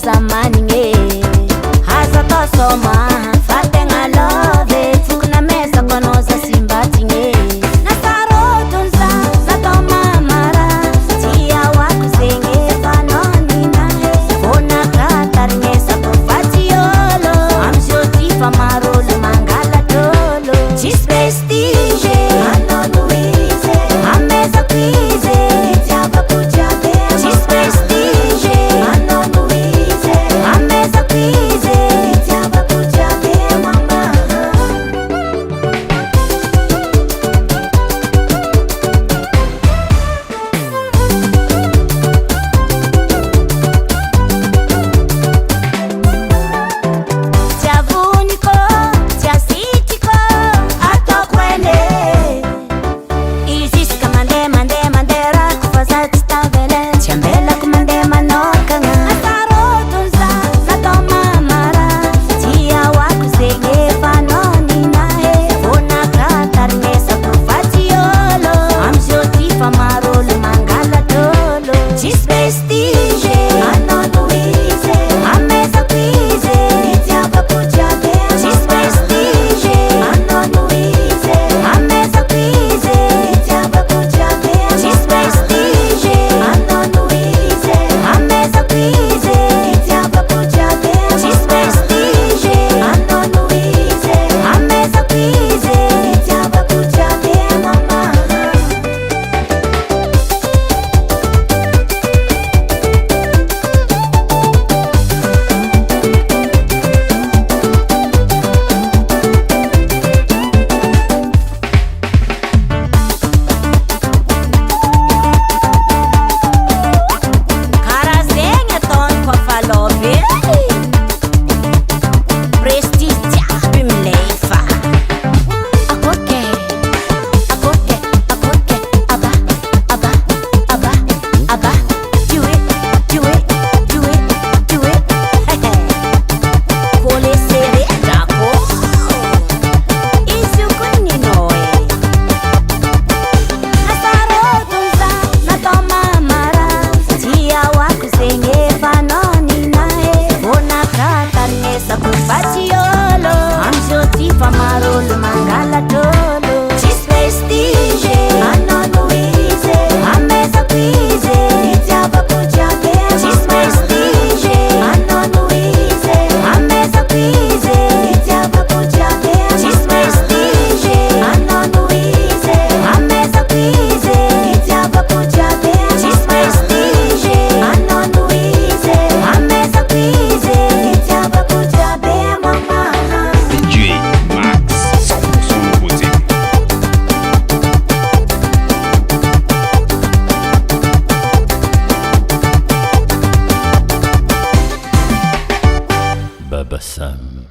zamany gne haza tao soma fa tegna love fokona mesako anao za simbaty gne nasarotony za tao mamara tiawako zegny efa noninahe vonakatarignesako fatiolo amizio ty fa marolo mangalatolo tsisy prestige anao Louise amezako izy tiavako jiaby tsisy prestige anao Louise amezako izy tiavako jiaby mama tiavoniko tiasitiko ataoko ene izy isaka mandeha rako fa za tsy tavela tsy ambelako mandeha manokagna asarotony za tao mamara tiawako zegny efa noninahe vonakatarignesako fatiolo amizio ty fa marolo mangalatolo tsisy prestige anao Louise amezako izy tiavako jiaby tsisy prestige anao Louise amezako izy tiavako jiaby tsisy prestige anao Louise amezako izy tiavako jiaby tsisy prestige anao Louise amezako izy tiavako jiaby mama karaha zegny ataony koa fa love prestige jiaby milefa akoke aba do it kole sere dako izy io koa ninoe nasarotony za tao mamara tiawako zegny efa noninahe vonakatarignesako fatiolo amizio ty fa marolo mangalatolo tsisy prestige anao Louise amezako izy tiavako jiaby tsisy prestige anao Louise amezako izy tiavako jiaby tsisy prestige anao Louise amezako izy tiavako jiaby tsisy prestige anao Louise amezako izy tiavako jiaby mama DJ Max 100% nouveauté. Baba Sam.